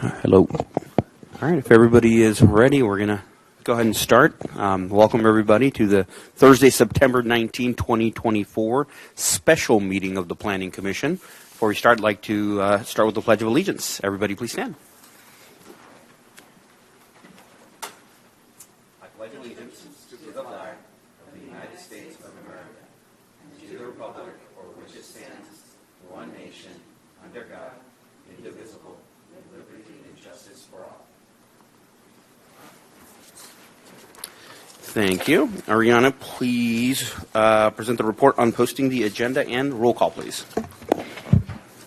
Hello. All right, if everybody is ready, we're going to go ahead and start. Welcome everybody to the Thursday, September 19, 2024 special meeting of the Planning Commission. Before we start, I'd like to start with the Pledge of Allegiance. Everybody please stand. I pledge allegiance to the flag of the United States of America and to the republic for which it stands, one nation, under God, indivisible, with liberty and justice for all. Thank you. Ariana, please present the report on posting the agenda and roll call, please.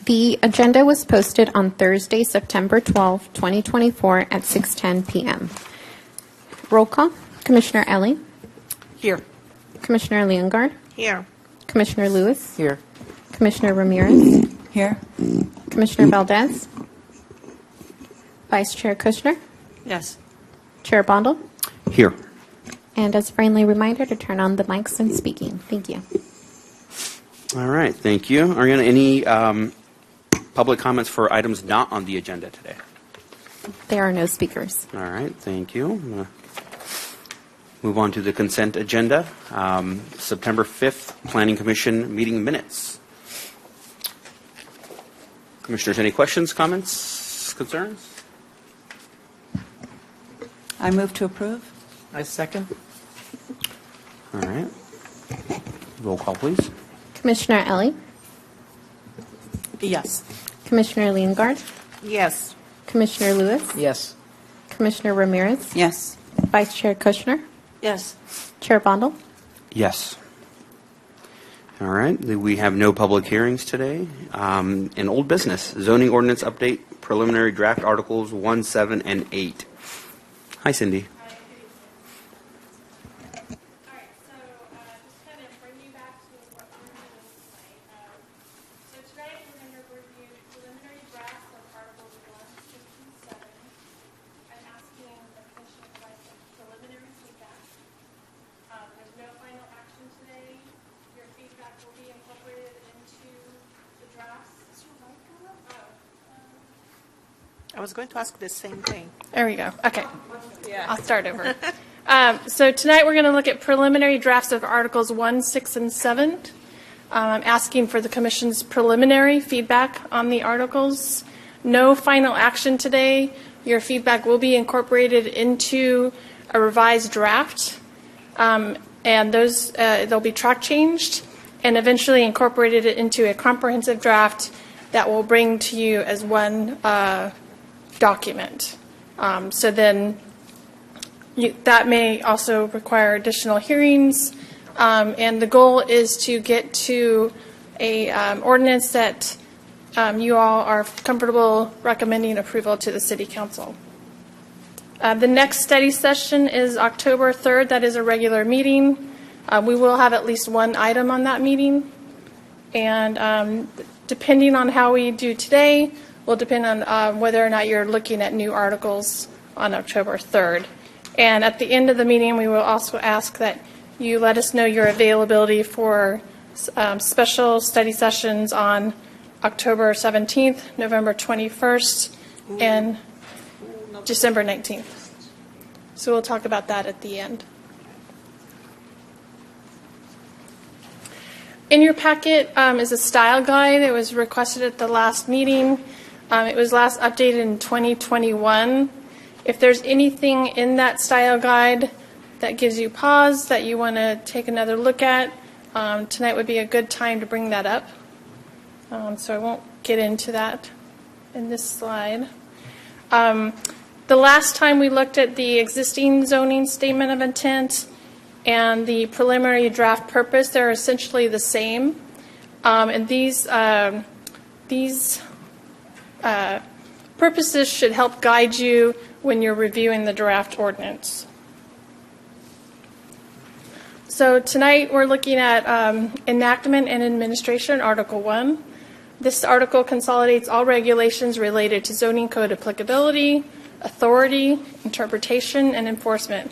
The agenda was posted on Thursday, September 12, 2024 at 6:10 p.m. Roll call. Commissioner Ellie. Here. Commissioner Leongard. Here. Commissioner Lewis. Here. Commissioner Ramirez. Here. Commissioner Valdez. Vice Chair Kushner. Yes. Chair Bondel. Here. And as a friendly reminder to turn on the mics when speaking. Thank you. All right, thank you. Ariana, any public comments for items not on the agenda today? There are no speakers. All right, thank you. I'm going to move on to the consent agenda. September 5th, Planning Commission meeting minutes. Commissioners, any questions, comments, concerns? I move to approve. I second. All right. Roll call, please. Commissioner Ellie. Yes. Commissioner Leongard. Yes. Commissioner Lewis. Yes. Commissioner Ramirez. Yes. Vice Chair Kushner. Yes. Chair Bondel. Yes. All right. We have no public hearings today. In old business, zoning ordinance update, preliminary draft articles 1, 7, and 8. Hi, Cindy. I was going to ask the same thing. There we go. Okay. Yeah. I'll start over. So tonight we're going to look at preliminary drafts of Articles 1, 6, and 7. I'm asking for the Commission's preliminary feedback on the articles. No final action today. Your feedback will be incorporated into a revised draft, and those they'll be track changed and eventually incorporated into a comprehensive draft that will bring to you as one document. So then that may also require additional hearings, and the goal is to get to a ordinance that you all are comfortable recommending approval to the City Council. The next study session is October 3rd. That is a regular meeting. We will have at least one item on that meeting, and depending on how we do today will depend on whether or not you're looking at new articles on October 3rd. And at the end of the meeting, we will also ask that you let us know your availability for special study sessions on October 17th, November 21st, and December 19th. So we'll talk about that at the end. In your packet is a style guide. It was requested at the last meeting. It was last updated in 2021. If there's anything in that style guide that gives you pause that you want to take another look at, tonight would be a good time to bring that up. So I won't get into that in this slide. The last time we looked at the existing zoning statement of intent and the preliminary draft purpose, they're essentially the same. And these purposes should help guide you when you're reviewing the draft ordinance. So tonight we're looking at enactment and administration, Article 1. This article consolidates all regulations related to zoning code applicability, authority, interpretation, and enforcement.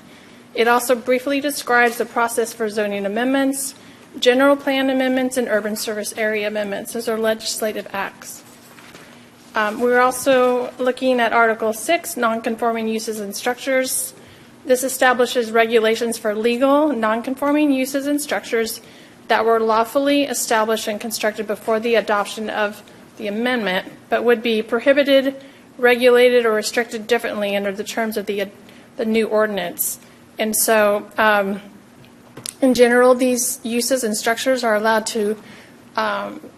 It also briefly describes the process for zoning amendments, general plan amendments, and urban service area amendments. Those are legislative acts. We're also looking at Article 6, nonconforming uses and structures. This establishes regulations for legal nonconforming uses and structures that were lawfully established and constructed before the adoption of the amendment, but would be prohibited, regulated, or restricted differently under the terms of the new ordinance. And so, in general, these uses and structures are allowed to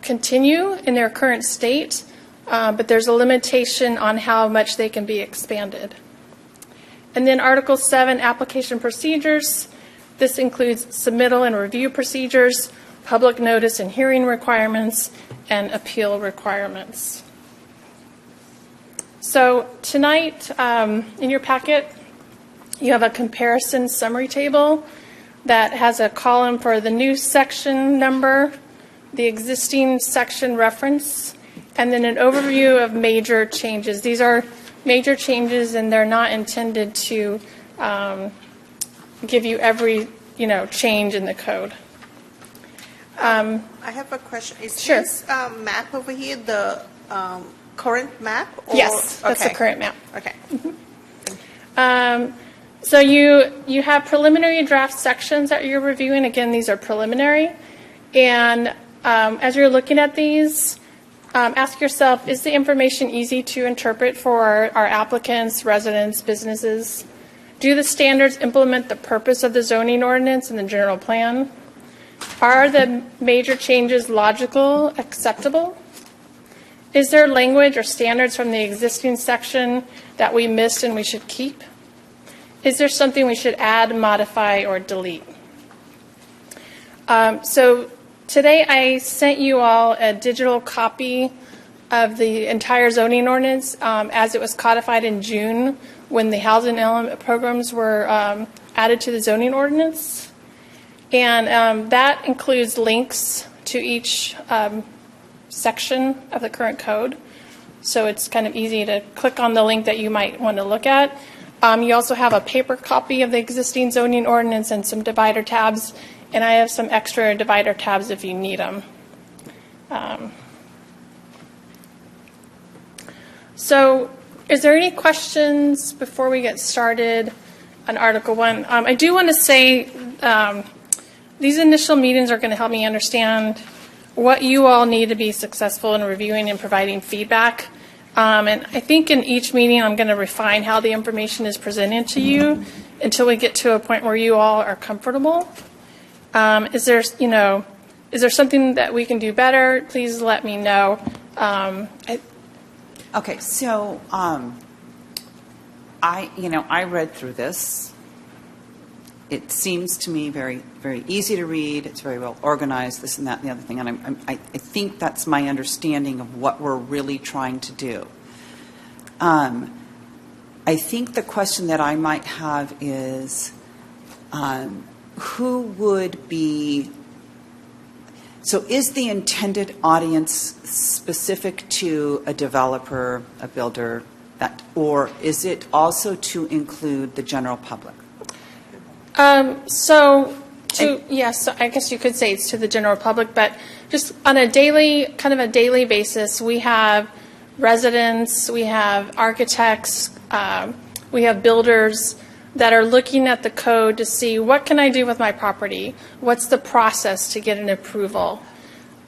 continue in their current state, but there's a limitation on how much they can be expanded. And then Article 7, application procedures. This includes submittal and review procedures, public notice and hearing requirements, and appeal requirements. So tonight, in your packet, you have a comparison summary table that has a column for the new section number, the existing section reference, and then an overview of major changes. These are major changes, and they're not intended to give you every, change in the code. I have a question. Is Sure. this map over here the current map? Or? Yes, that's the Okay. current map. Okay. So you have preliminary draft sections that you're reviewing. Again, these are preliminary. And as you're looking at these, ask yourself, is the information easy to interpret for our applicants, residents, businesses? Do the standards implement the purpose of the zoning ordinance and the general plan? Are the major changes logical, acceptable? Is there language or standards from the existing section that we missed and we should keep? Is there something we should add, modify, or delete? So today I sent you all a digital copy of the entire zoning ordinance as it was codified in June when the housing element programs were added to the zoning ordinance. And that includes links to each section of the current code. So it's kind of easy to click on the link that you might want to look at. You also have a paper copy of the existing zoning ordinance and some divider tabs. And I have some extra divider tabs if you need them. So is there any questions before we get started on Article 1? I do want to say these initial meetings are going to help me understand what you all need to be successful in reviewing and providing feedback. And I think in each meeting I'm going to refine how the information is presented to you until we get to a point where you all are comfortable. Is there something that we can do better? Please let me know. Okay, so I read through this. It seems to me very, very easy to read. It's very well organized, this and that and the other thing. And I think that's my understanding of what we're really trying to do. I think the question that I might have is who would be, so is the intended audience specific to a developer, a builder, or is it also to include the general public? Yes, I guess you could say it's to the general public, but just on a daily basis, we have residents, we have architects, we have builders that are looking at the code to see what can I do with my property? What's the process to get an approval?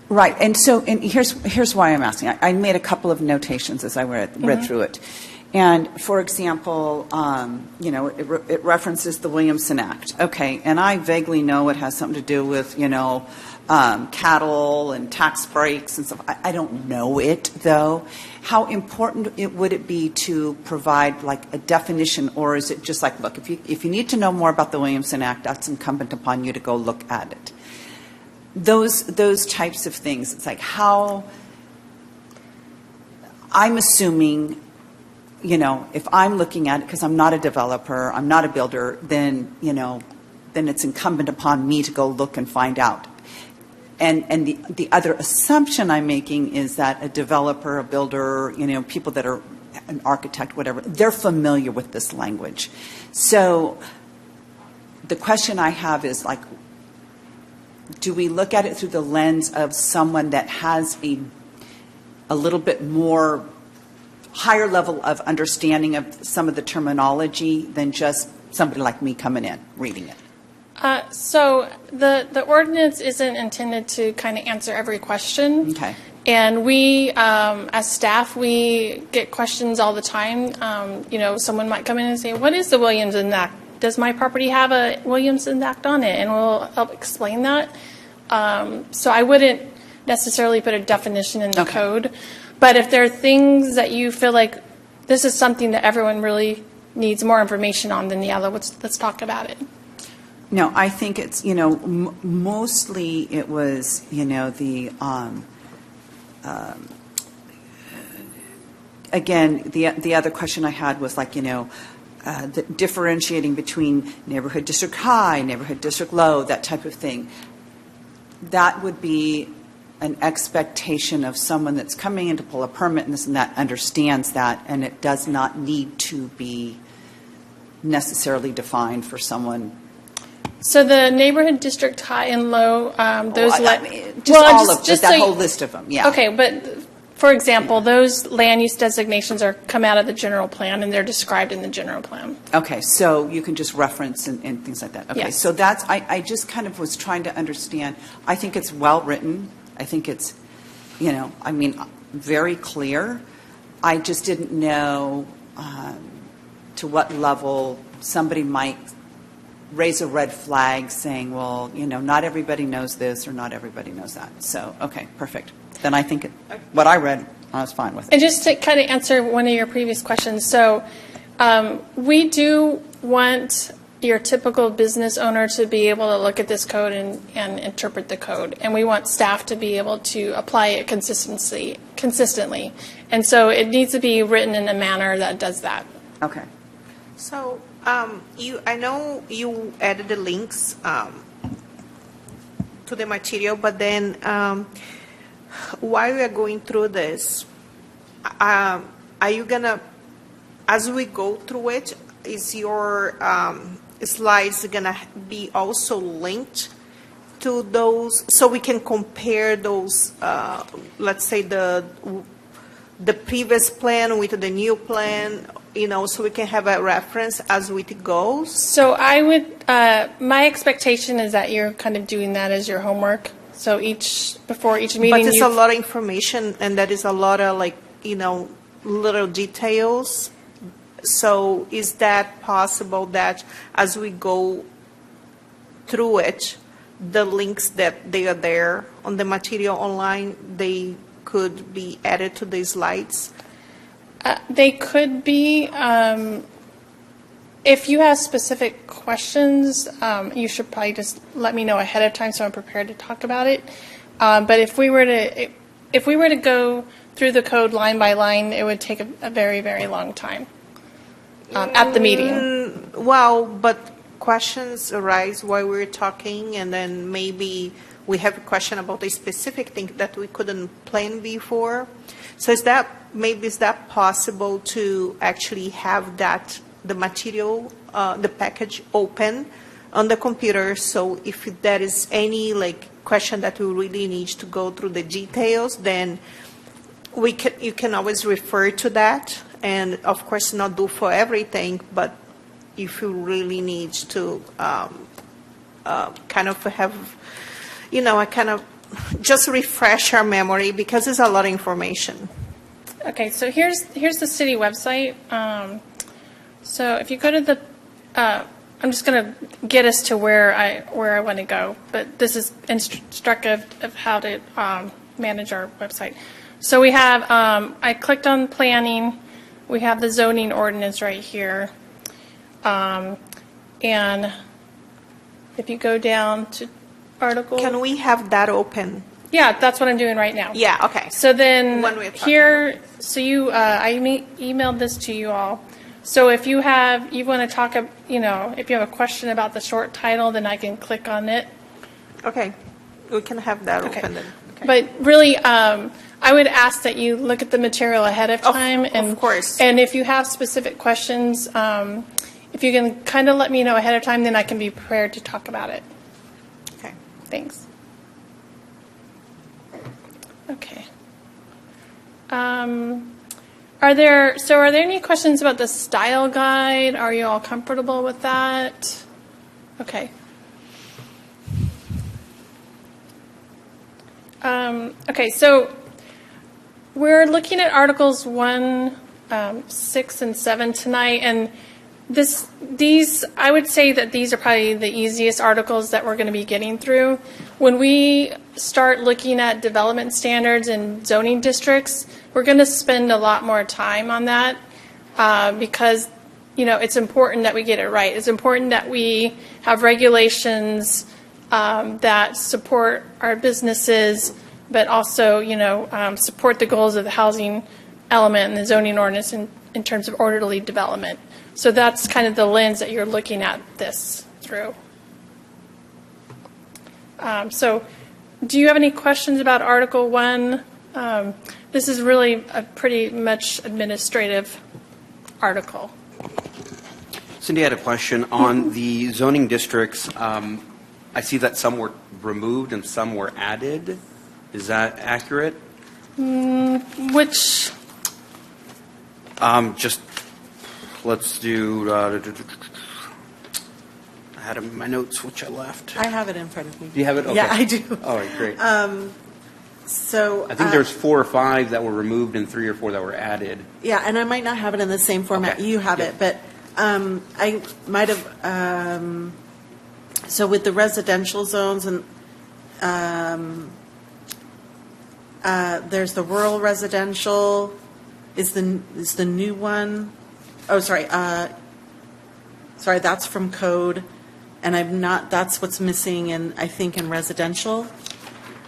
Right, and here's why I'm asking. I made a couple of notations as I read through it. And, for example, it references the Williamson Act. Okay, and I vaguely know it has something to do with, cattle and tax breaks and stuff. I don't know it, though. How important would it be to provide, like, a definition, or is it just like, look, if you need to know more about the Williamson Act, that's incumbent upon you to go look at it? Those types of things. It's like how I'm assuming, if I'm looking at it, because I'm not a developer, I'm not a builder, then it's incumbent upon me to go look and find out. And the other assumption I'm making is that a developer, a builder, people that are an architect, whatever, they're familiar with this language. So the question I have is, like, do we look at it through the lens of someone that has a little bit more higher level of understanding of some of the terminology than just somebody like me coming in, reading it. So the ordinance isn't intended to kind of answer every question. Okay. And we, as staff, we get questions all the time. Someone might come in and say, what is the Williamson Act? Does my property have a Williamson Act on it? And we'll help explain that. So I wouldn't necessarily put a definition in the Okay. code. But if there are things that you feel like this is something that everyone really needs more information on, then yeah, let's talk about it. No, I think it's, mostly it was, the, again, the other question I had was like, the differentiating between neighborhood district high, neighborhood district low, that type of thing. That would be an expectation of someone that's coming in to pull a permit and this and that, understands that, and it does not need to be necessarily defined for someone. So the neighborhood district high and low, those Just that whole list of them, yeah. Okay, but for example, those land use designations are come out of the general plan and they're described in the general plan. Okay, so you can just reference and things like that. Okay, Yes. so that's, I just kind of was trying to understand. I think it's well-written. I think it's, very clear. I just didn't know to what level somebody might raise a red flag saying, well, not everybody knows this or not everybody knows that. So, okay, perfect. Then I think what I read, I was fine with it. And just to kind of answer one of your previous questions, so we do want your typical business owner to be able to look at this code and interpret the code. And we want staff to be able to apply it consistently. And so it needs to be written in a manner that does that. Okay. So, I know you added the links to the material, but then while we are going through this, are you gonna, as we go through it, is your slides gonna be also linked to those, so we can compare those, let's say the previous plan with the new plan, so we can have a reference as it goes? So I would, my expectation is that you're kind of doing that as your homework. So before each meeting. But it's a lot of information, and that is a lot of little details. So is that possible that as we go through it, the links that they are there on the material online, they could be added to the slides? They could be. If you have specific questions, you should probably just let me know ahead of time so I'm prepared to talk about it. But if we were to go through the code line by line, it would take a very, very long time at the meeting. Well, but questions arise while we're talking, and then maybe we have a question about a specific thing that we couldn't plan before. So is that possible to actually have the material, the package open on the computer? So if there is any question that we really need to go through the details, then you can always refer to that. And of course, not do for everything, but if you really need to kind of have, just refresh our memory, because it's a lot of information. Okay, so here's the city website. So if you go to the, I'm just going to get us to where I want to go, but this is instructive of how to manage our website. So we have, I clicked on planning. We have the zoning ordinance right here. And if you go down to article. Can we have that open? Yeah, that's what I'm doing right now. Yeah, okay. So then When we're talking here, so I emailed this to you all. So if you want to talk, if you have a question about the short title, then I can click on it. Okay, we can have that Okay. open then. Okay. But really, I would ask that you look at the material ahead of time. Of course. And if you have specific questions, if you can kind of let me know ahead of time, then I can be prepared to talk about it. Okay. Thanks. Okay. Are there any questions about the style guide? Are you all comfortable with that? Okay. Okay, so we're looking at Articles 1, 6, and 7 tonight, and these, I would say that these are probably the easiest articles that we're going to be getting through. When we start looking at development standards and zoning districts, we're going to spend a lot more time on that because, it's important that we get it right. It's important that we have regulations that support our businesses, but also, support the goals of the housing element and the zoning ordinance in terms of orderly development. So that's kind of the lens that you're looking at this through. So do you have any questions about Article 1? This is really a pretty much administrative article. Cindy had a question on the zoning districts. I see that some were removed and some were added. Is that accurate? Which, Just let's do. I had them in my notes, which I left. I have it in front of me. Do you have it? Okay. Yeah, I do. All right, great. So I think there's 4 or 5 that were removed and 3 or 4 that were added. yeah, and I might not have it in the same format Okay. you have Yeah. it, but I might have. So with the residential zones and there's the rural residential is the new one. Oh, sorry. Sorry, that's from code, and I'm not. That's what's missing in I think in residential.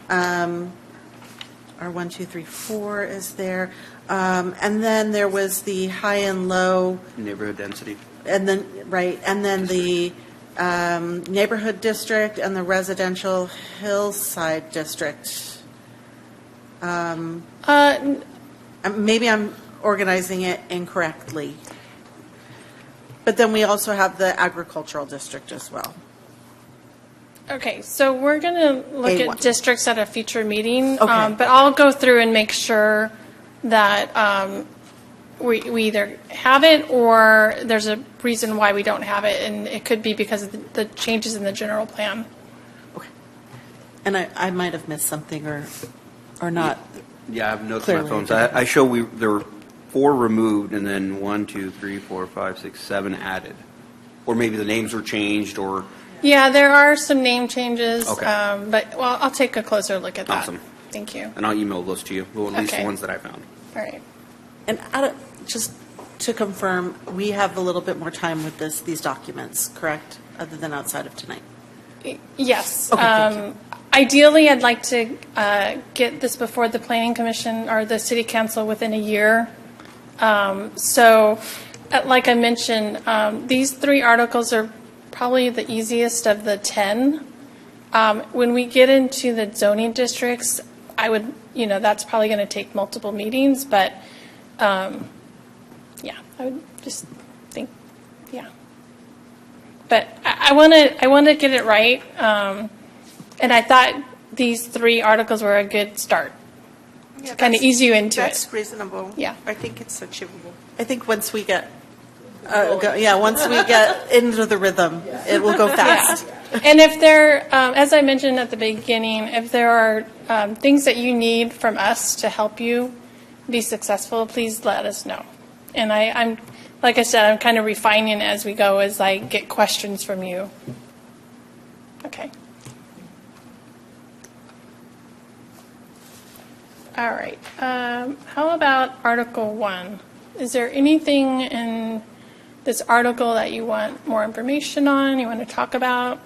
Our 1, 2, 3, 4 is there, and then there was the high and low, Neighborhood density. and then the neighborhood district and the residential hillside district. Maybe I'm organizing it incorrectly. But then we also have the agricultural district as well. okay, so we're going to look A1. at districts at a future meeting. Okay. But I'll go through and make sure that we either have it or there's a reason why we don't have it, and it could be because of the changes in the general plan. Okay. And I might have missed something or not. Yeah, I have notes on my Clearly. phone. So I show there were 4 removed and then 1, 2, 3, 4, 5, 6, 7 added. Or maybe the names were changed or. Yeah, there are some name changes, Okay. but I'll take a closer look at that. Awesome. Thank you. And I'll email those to you, well, at least Okay. the ones that I found. All right. And just to confirm, we have a little bit more time with these documents, correct? Other than outside of tonight. Yes. Okay, thank you. Ideally, I'd like to get this before the Planning Commission or the City Council within a year. Like I mentioned, these 3 articles are probably the easiest of the 10. When we get into the zoning districts, I would, that's probably going to take multiple meetings, but yeah, I would just think, yeah. But I want to get it right, and I thought these 3 articles were a good start. Yeah, Kind of that's- ease you into That's it. reasonable. Yeah. I think it's achievable. I think once we get, once we get into the rhythm, it will go fast. And if there, as I mentioned at the beginning, if there are things that you need from us to help you be successful, please let us know. And I'm, like I said, I'm kind of refining as we go as I get questions from you. Okay. All right. How about Article 1? Is there anything in this article that you want more information on, you want to talk about?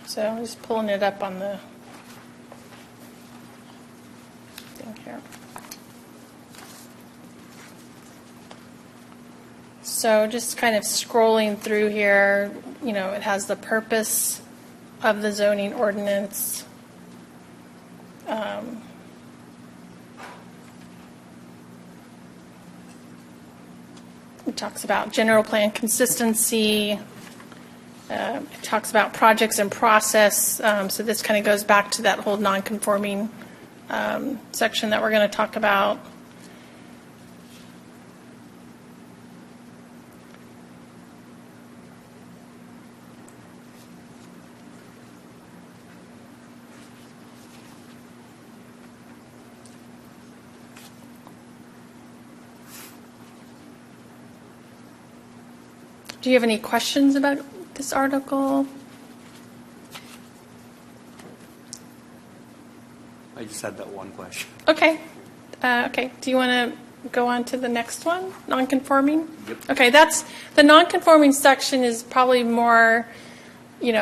So I'm just pulling it up on the thing here. So just kind of scrolling through here, it has the purpose of the zoning ordinance. It talks about general plan consistency. It talks about projects in process. So this kind of goes back to that whole non-conforming section that we're going to talk about. Do you have any questions about this article? I just had that one question. Okay. Okay. Do you want to go on to the next one? Non-conforming? Yep. Okay. That's the non-conforming section is probably more,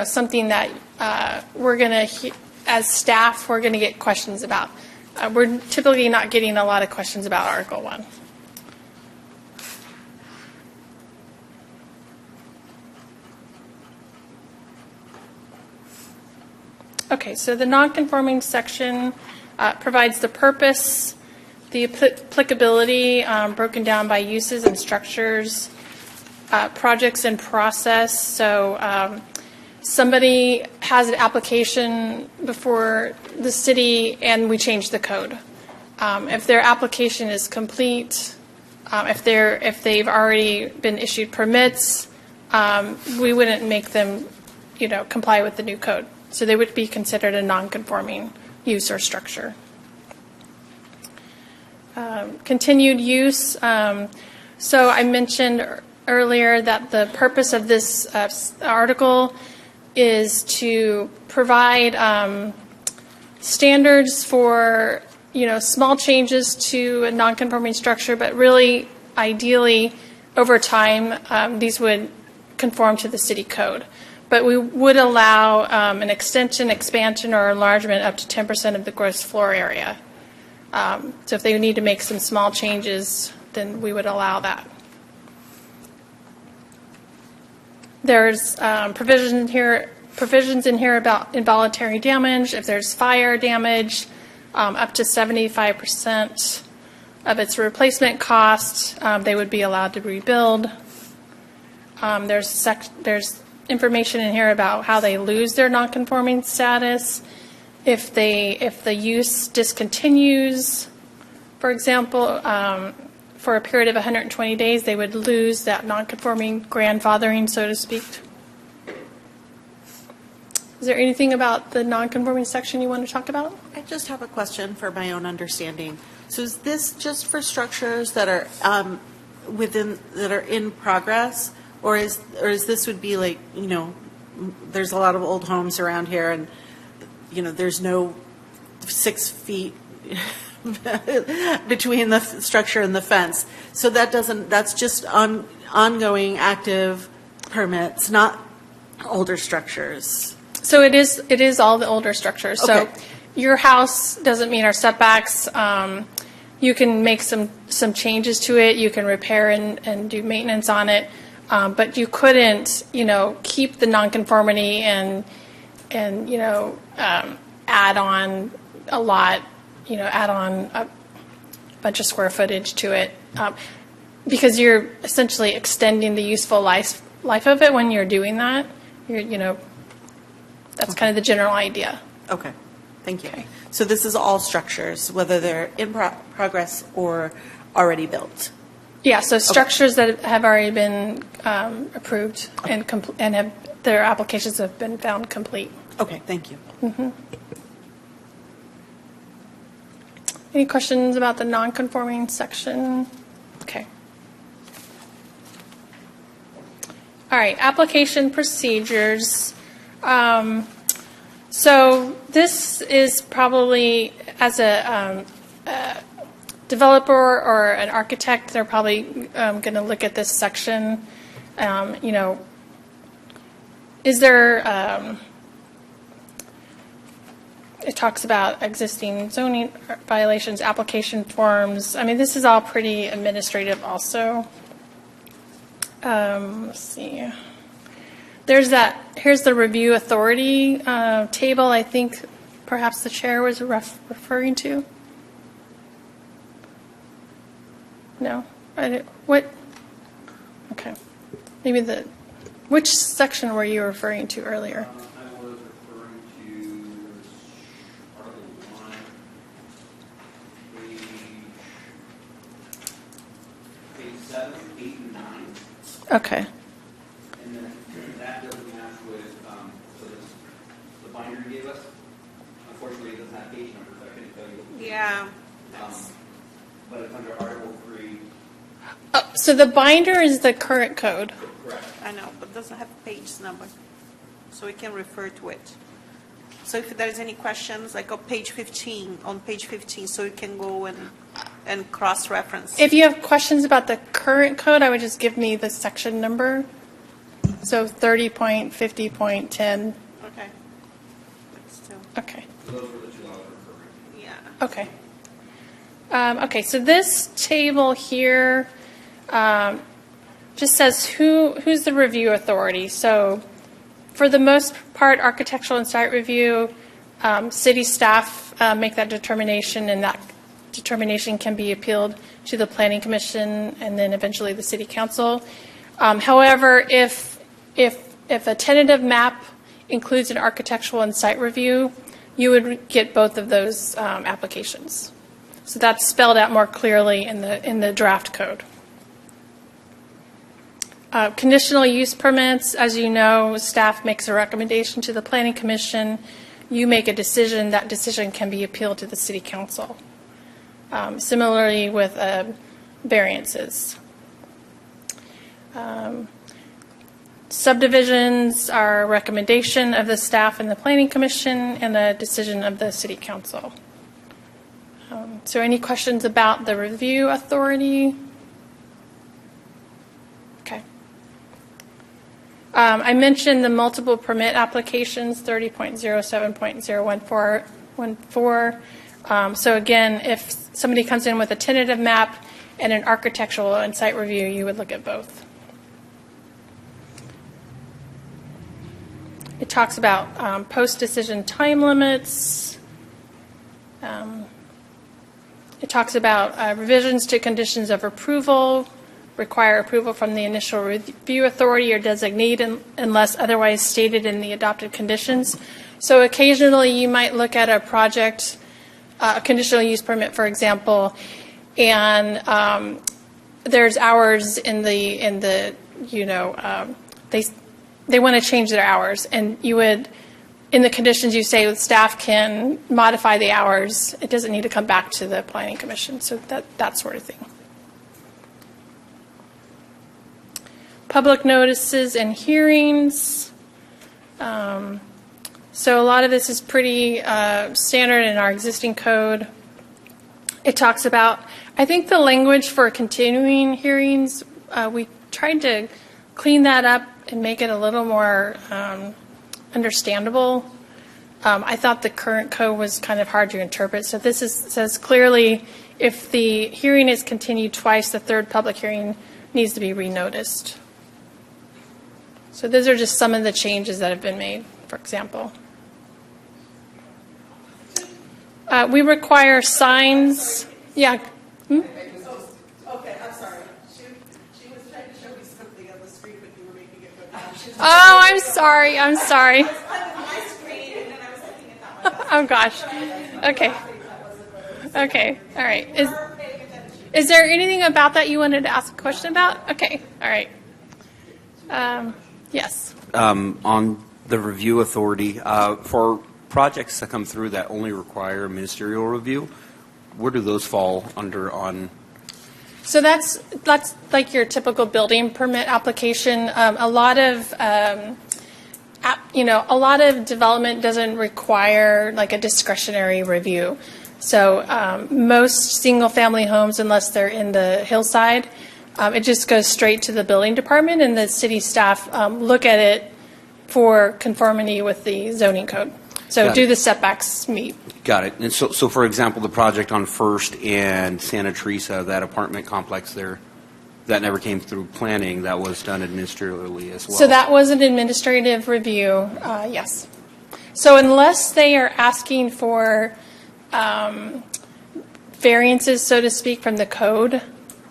something that we're going to, as staff, we're going to get questions about. We're typically not getting a lot of questions about Article 1. Okay, so the non-conforming section provides the purpose, the applicability, broken down by uses and structures, projects in process. So somebody has an application before the city and we change the code. If their application is complete, if they've already been issued permits, we wouldn't make them, comply with the new code. So they would be considered a non-conforming use or structure. Continued use. So I mentioned earlier that the purpose of this article is to provide standards for, small changes to a non-conforming structure, but really, ideally, over time, these would conform to the city code. But we would allow an extension, expansion, or enlargement up to 10% of the gross floor area. So if they need to make some small changes, then we would allow that. There's provisions in here about involuntary damage. If there's fire damage, up to 75% of its replacement cost, they would be allowed to rebuild. There's information in here about how they lose their non-conforming status. If the use discontinues, for example, for a period of 120 days, they would lose that non-conforming grandfathering, so to speak. Is there anything about the non-conforming section you want to talk about? I just have a question for my own understanding. So is this just for structures that are that are in progress, or is this would be like, there's a lot of old homes around here, and there's no 6 feet between the structure and the fence. So that's just ongoing active permits, not older structures. So it is all the older structures. Okay. So your house doesn't meet our setbacks. You can make some changes to it. You can repair and do maintenance on it. But you couldn't, keep the nonconformity and add on a lot, add on a bunch of square footage to it, because you're essentially extending the useful life of it when you're doing that. That's kind of the general idea. Okay, thank you. Okay. So this is all structures, whether they're in progress or already built. Yeah, so structures that have already been approved and have their applications have been found complete. Okay, thank you. Any questions about the non-conforming section? Okay. All right, application procedures. So this is probably, as a developer or an architect, they're probably going to look at this section. Is there, it talks about existing zoning violations, application forms. I mean, this is all pretty administrative also. Let's see. Here's the review authority table I think perhaps the chair was referring to. No? Okay. Maybe which section were you referring to earlier? I was referring to Article 1, page 7, 8, and 9. Okay. And then that doesn't match with, so the binder you gave us. Unfortunately, it doesn't have page numbers. I couldn't tell you. Yeah. But it's under Article 3. Oh, so the binder is the current code. Correct. I know, but doesn't have page number, so we can refer to it. So if there's any questions, like on page 15, so we can go and cross-reference. If you have questions about the current code, I would just give me the section number. So 30.50.10. Okay. But still, Okay. So those were the two I was referring to. yeah. Okay. Okay, so this table here just says who's the review authority. So for the most part, architectural and site review, city staff make that determination, and that determination can be appealed to the Planning Commission and then eventually the City Council. However, if a tentative map includes an architectural and site review, you would get both of those applications. So that's spelled out more clearly in the draft code. Conditional use permits, as you know, staff makes a recommendation to the Planning Commission. You make a decision. That decision can be appealed to the City Council. Similarly with variances. Subdivisions are a recommendation of the staff and the Planning Commission and a decision of the City Council. So any questions about the review authority? Okay. I mentioned the multiple permit applications, 30.07.014. So again, if somebody comes in with a tentative map and an architectural and site review, you would look at both. It talks about post-decision time limits. It talks about revisions to conditions of approval, require approval from the initial review authority or designate unless otherwise stated in the adopted conditions. So occasionally you might look at a project, a conditional use permit, for example, and there's hours in the they want to change their hours, and you would, in the conditions you say staff can modify the hours. It doesn't need to come back to the Planning Commission, so that sort of thing. Public notices and hearings. So a lot of this is pretty standard in our existing code. It talks about, I think the language for continuing hearings, we tried to clean that up and make it a little more understandable. I thought the current code was kind of hard to interpret. So this says clearly if the hearing is continued twice, the third public hearing needs to be renoticed. So those are just some of the changes that have been made, for example. We require signs. Yeah. Okay, I'm sorry. She was trying to show me something on the screen, but you were making it go down. Oh, I'm sorry. I'm sorry. I was on my screen, and then I was looking at that one. Oh, gosh. Okay. Okay. All right. Is there anything about that you wanted to ask a question about? Okay. All right. Yes. On the review authority, for projects that come through that only require ministerial review, where do those fall under on? So that's like your typical building permit application. A lot of development doesn't require like a discretionary review. So most single-family homes, unless they're in the hillside, it just goes straight to the building department, and the city staff look at it for conformity with the zoning code. So do the setbacks meet? Got it. And so for example, the project on First and Santa Teresa, that apartment complex there, that never came through planning. That was done administratively as well. So that was an administrative review, yes. So unless they are asking for variances, so to speak, from the code,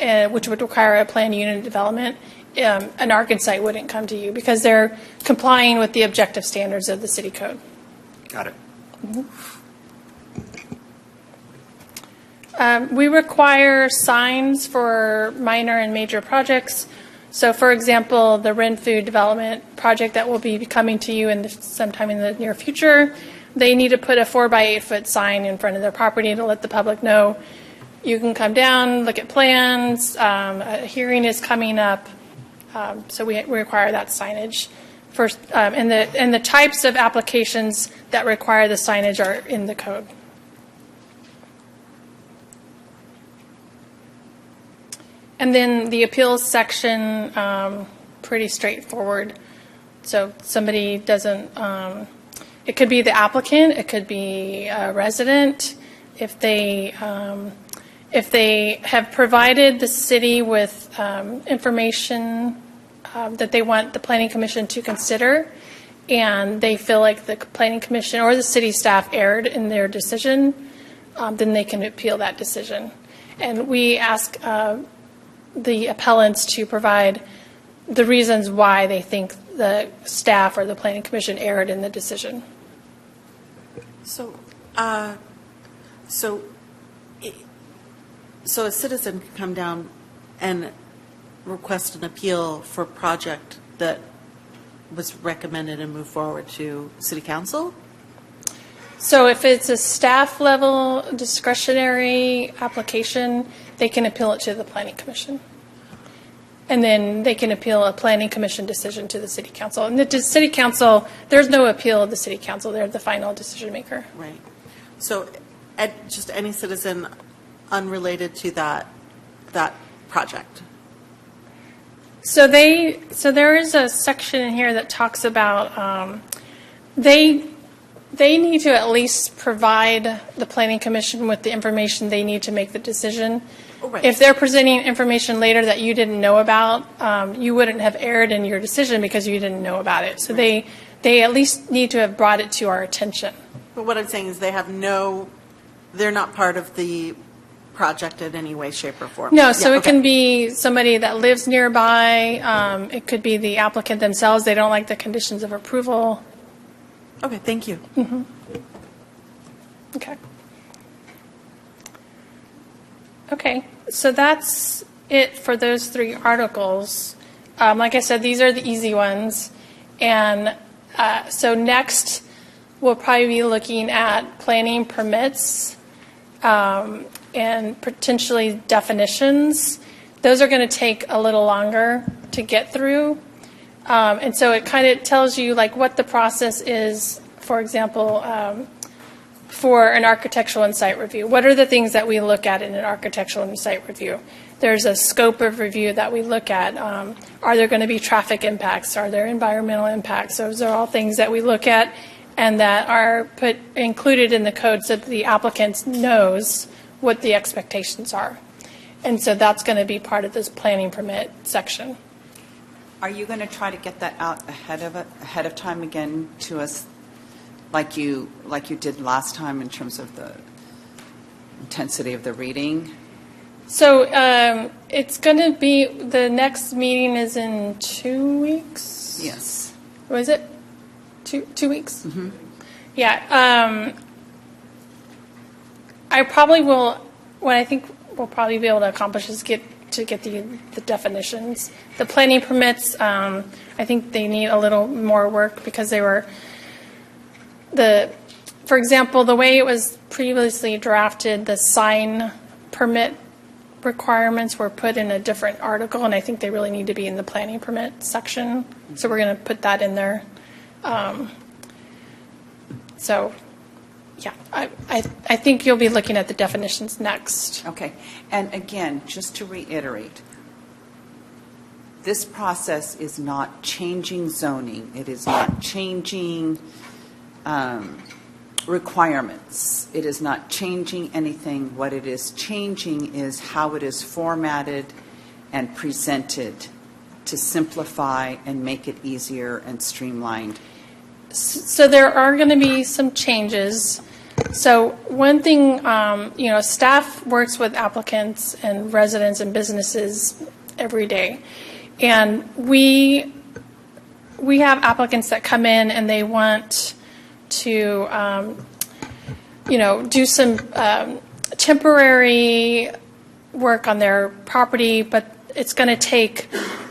which would require a planned unit development, an Arkansas site wouldn't come to you because they're complying with the objective standards of the city code. Got it. We require signs for minor and major projects. So, for example, the Renfu development project that will be coming to you sometime in the near future, they need to put a 4x8 foot sign in front of their property to let the public know you can come down, look at plans, a hearing is coming up. So we require that signage. First, and the types of applications that require the signage are in the code. And then the appeals section, pretty straightforward. So somebody doesn't, it could be the applicant, it could be a resident. If they have provided the city with information that they want the Planning Commission to consider, and they feel like the Planning Commission or the city staff erred in their decision, then they can appeal that decision. And we ask the appellants to provide the reasons why they think the staff or the Planning Commission erred in the decision. So a citizen can come down and request an appeal for a project that was recommended and moved forward to City Council? So if it's a staff level discretionary application, they can appeal it to the Planning Commission. And then they can appeal a Planning Commission decision to the City Council. And the City Council, there's no appeal of the City Council. They're the final decision maker. Right. So just any citizen unrelated to that project? So there is a section in here that talks about they need to at least provide the Planning Commission with the information they need to make the decision. Oh, right. If they're presenting information later that you didn't know about, you wouldn't have erred in your decision because you didn't know about it. So they at least need to have brought it to our attention. But what I'm saying is they're not part of the project in any way, shape, or form. No, so Yeah, it okay. can be somebody that lives nearby. It could be the applicant themselves. They don't like the conditions of approval. Okay, thank you. Okay. Okay, so that's it for those 3 articles. Like I said, these are the easy ones. And so next, we'll probably be looking at planning permits and potentially definitions. Those are going to take a little longer to get through. And so it kind of tells you like what the process is, for example, for an architectural and site review. What are the things that we look at in an architectural and site review? There's a scope of review that we look at. Are there going to be traffic impacts? Are there environmental impacts? Those are all things that we look at and that are included in the code so that the applicant knows what the expectations are. And so that's going to be part of this planning permit section. Are you going to try to get that out ahead of time again to us, like you did last time in terms of the intensity of the reading? So it's going to be, the next meeting is in 2 weeks? Yes. Was it? Two weeks? Mm-hmm. Yeah. I probably will, what I think we'll probably be able to accomplish is get the definitions. The planning permits, I think they need a little more work because they were, for example, the way it was previously drafted, the sign permit requirements were put in a different article, and I think they really need to be in the planning permit section. So we're going to put that in there. So, yeah, I think you'll be looking at the definitions next. Okay. And again, just to reiterate, this process is not changing zoning. It is not changing requirements. It is not changing anything. What it is changing is how it is formatted and presented to simplify and make it easier and streamlined. So there are going to be some changes. So one thing, staff works with applicants and residents and businesses every day. And we have applicants that come in and they want to, do some temporary work on their property, but it's going to take,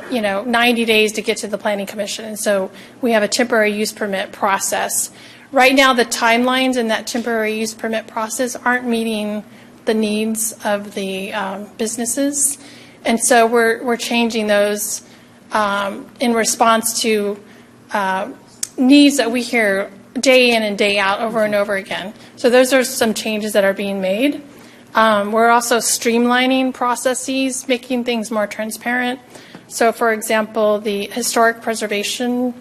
90 days to get to the Planning Commission. And so we have a temporary use permit process. Right now, the timelines in that temporary use permit process aren't meeting the needs of the businesses. And so we're changing those in response to needs that we hear day in and day out over and over again. So those are some changes that are being made. We're also streamlining processes, making things more transparent. So, for example, the historic preservation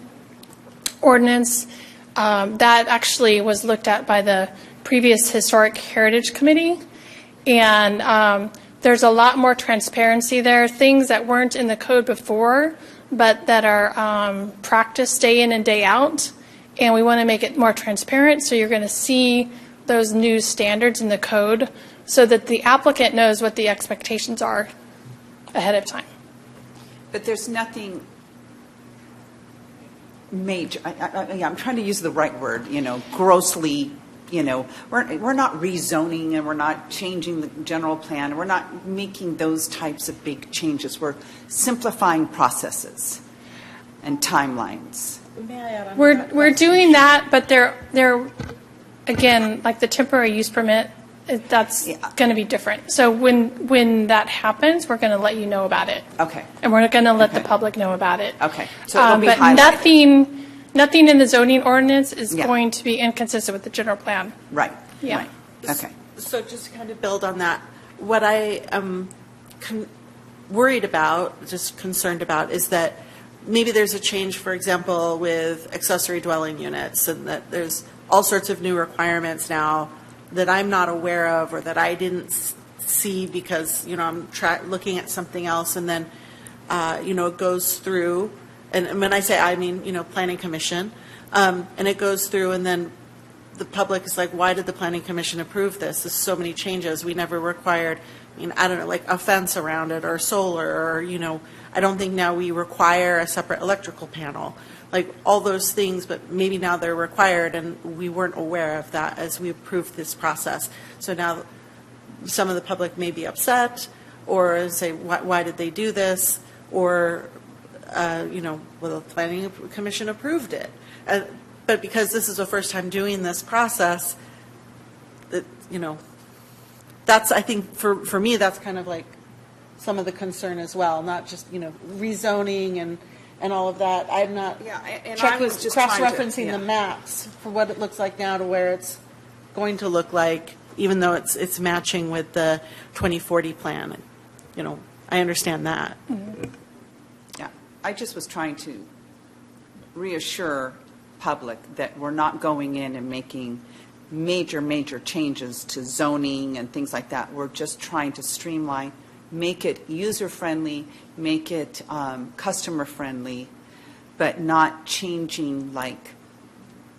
ordinance, that actually was looked at by the previous Historic Heritage Committee. And there's a lot more transparency there, things that weren't in the code before, but that are practiced day in and day out. And we want to make it more transparent, so you're going to see those new standards in the code so that the applicant knows what the expectations are ahead of time. But there's nothing major. I'm trying to use the right word, grossly, we're not rezoning and we're not changing the general plan. We're not making those types of big changes. We're simplifying processes and timelines. May I add on to We're that? doing that, but they're again, like the temporary use permit, that's going to be different. So when that happens, we're going to let you know about it. Okay. And we're going to let the Okay. public know about it. Okay. So it'll be but highlighted. nothing in the zoning ordinance is Yeah. going to be inconsistent with the general plan. Right. Yeah. Right. Okay. So just to kind of build on that, what I am worried about, just concerned about, is that maybe there's a change, for example, with accessory dwelling units, and that there's all sorts of new requirements now that I'm not aware of or that I didn't see because, I'm looking at something else, and then, it goes through, and when I say I mean, Planning Commission, and it goes through, and then the public is like, why did the Planning Commission approve this? There's so many changes. We never required, I don't know, like a fence around it or solar or, I don't think now we require a separate electrical panel, like all those things, but maybe now they're required and we weren't aware of that as we approved this process. So now some of the public may be upset or say, why did they do this? Or, well, the Planning Commission approved it. But because this is the first time doing this process, that, that's, I think, for me, that's kind of like some of the concern as well, not just, rezoning and all of that. I'm not and I checking, was just trying to- cross-referencing yeah. the maps for what it looks like now to where it's going to look like, even though it's matching with the 2040 plan. I understand that. Yeah. I just was trying to reassure public that we're not going in and making major changes to zoning and things like that. We're just trying to streamline, make it user-friendly, make it customer-friendly, but not changing like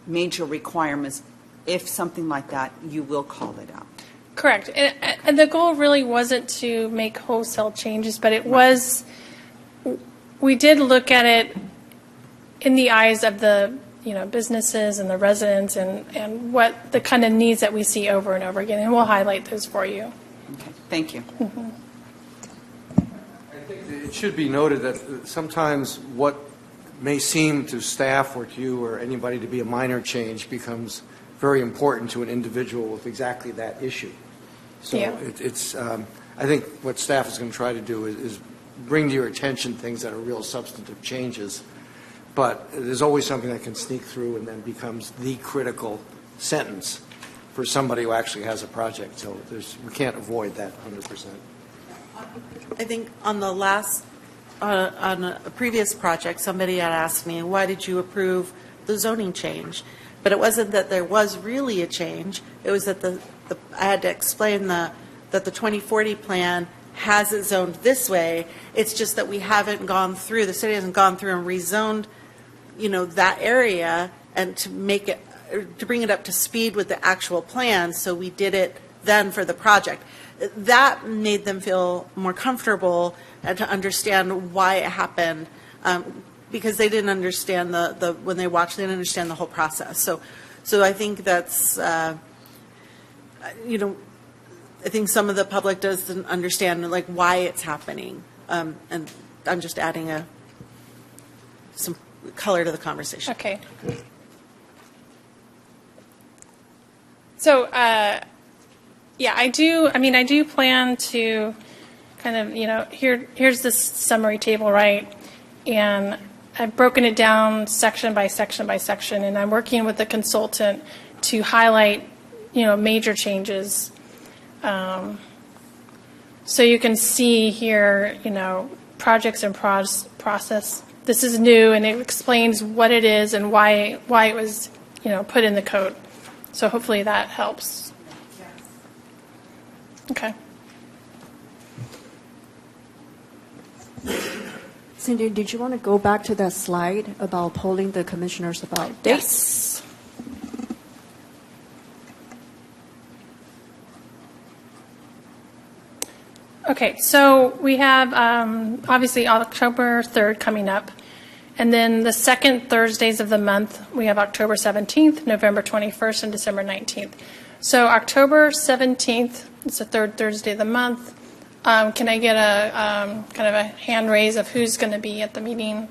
major requirements. If something like that, you will call it out. Correct. And the goal really wasn't to make wholesale changes, but it was, we did look at it in the eyes of the businesses and the residents and what the kind of needs that we see over and over again, and we'll highlight those for you. Okay. Thank you. I think that it should be noted that sometimes what may seem to staff or to you or anybody to be a minor change becomes very important to an individual with exactly that issue. So Yeah. it's I think what staff is going to try to do is bring to your attention things that are real substantive changes, but there's always something that can sneak through and then becomes the critical sentence for somebody who actually has a project. So we can't avoid that 100%. I think on the last, on a previous project, somebody had asked me, why did you approve the zoning change? But it wasn't that there was really a change. It was that I had to explain that the 2040 plan has it zoned this way. It's just that we haven't gone through, the city hasn't gone through and rezoned, that area and to make it, to bring it up to speed with the actual plan. So we did it then for the project. That made them feel more comfortable and to understand why it happened, because they didn't understand when they watched, they didn't understand the whole process. So I think that's, I think some of the public doesn't understand like why it's happening, and I'm just adding some color to the conversation. Okay. So, yeah, I do plan to kind of, here's this summary table, right? And I've broken it down section by section by section, and I'm working with the consultant to highlight, major changes. So you can see here, projects and process. This is new, and it explains what it is and why it was, put in the code. So hopefully that helps. Okay. Cindy, did you want to go back to that slide about polling the commissioners about dates? Yes. Okay, so we have obviously October 3rd coming up. And then the second Thursdays of the month, we have October 17th, November 21st, and December 19th. So October 17th, it's the third Thursday of the month. Can I get a kind of a hand raise of who's going to be at the meeting?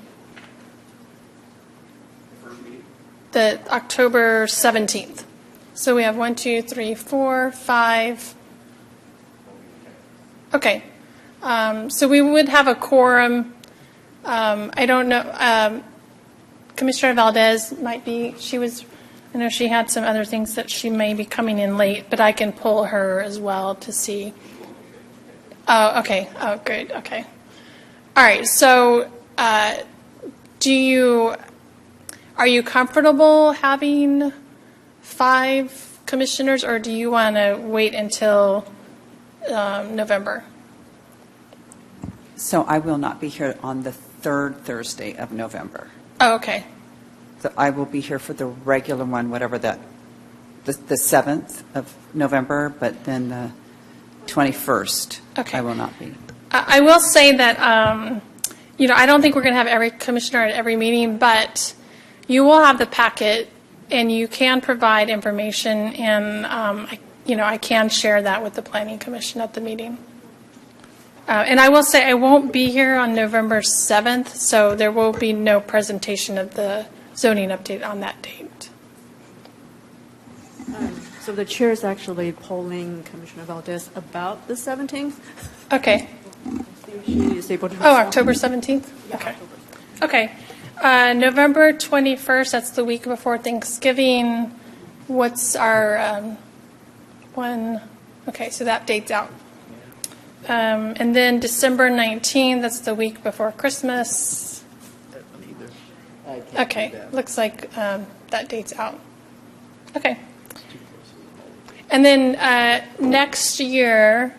The October 17th. So we have 1, 2, 3, 4, 5. Okay. So we would have a quorum. I don't know. Commissioner Valdez might be, I know she had some other things that she may be coming in late, but I can pull her as well to see. Oh, okay. Oh, good. Okay. All right. So are you comfortable having 5 commissioners, or do you want to wait until November? So I will not be here on the third Thursday of November. Oh, okay. So I will be here for the regular one, whatever the 7th of November, but then the 21st, Okay. I will not be. I will say that, I don't think we're going to have every commissioner at every meeting, but you will have the packet, and you can provide information, and, I can share that with the Planning Commission at the meeting. And I will say I won't be here on November 7th, so there will be no presentation of the zoning update on that date. So the chair is actually polling Commissioner Valdez about the 17th. Okay. She is able to Oh, October 17th? Okay. Okay. November 21st, that's the week before Thanksgiving. What's our one? Okay, so that date's out. And then December 19th, that's the week before Christmas. Okay, looks like that date's out. Okay. And then next year,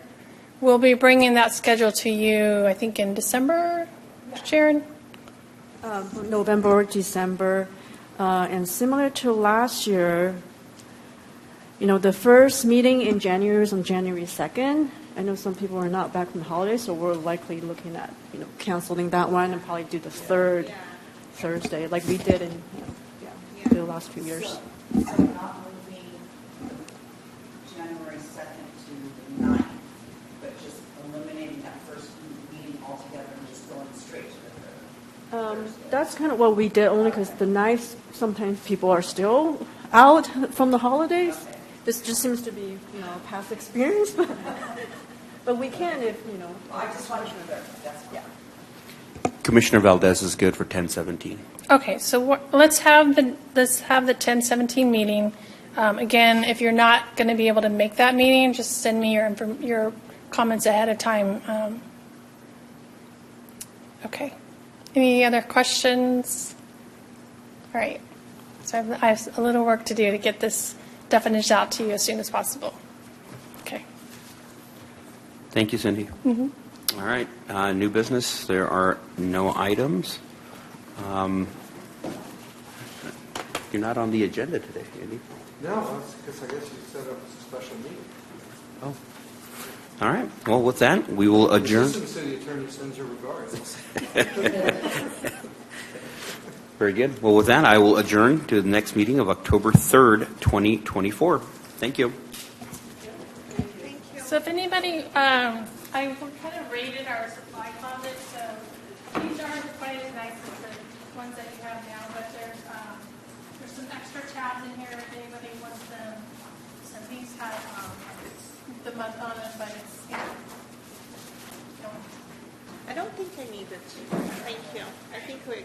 we'll be bringing that schedule to you, I think, in December, Sharon? November, December, and similar to last year, the first meeting in January is on January 2nd. I know some people are not back from the holidays, so we're likely looking at, canceling that one and probably do the third Thursday, like we did in the last few years. So not moving January 2nd to the 9th, but just eliminating that first meeting altogether and just going straight to the third. That's kind of what we did, only because the 9th, sometimes people are still out from the holidays. This just seems to be, past experience, but we can if, I just wanted to know that's yeah. Commissioner Valdez is good for 10/17. Okay, so let's have the 10/17 meeting. Again, if you're not going to be able to make that meeting, just send me your comments ahead of time. Okay. Any other questions? All right. So I have a little work to do to get this definition out to you as soon as possible. Okay. Thank you, Cindy. Mm-hmm. All right, new business. There are no items. You're not on the agenda today, Andy. No, that's because I guess you set up a special meeting. Oh. All right. Well, with that, we will adjourn. Assistant City Attorney sends her regards. Very good. Well, with that, I will adjourn to the next meeting of October 3rd, 2024. Thank you. So if anybody, I kind of rated our supply closet, so these aren't quite as nice as the ones that you have now, but there's some extra tabs in here if anybody wants them. So these have the month on it, but it's, I don't think I need it. Thank you. I think we're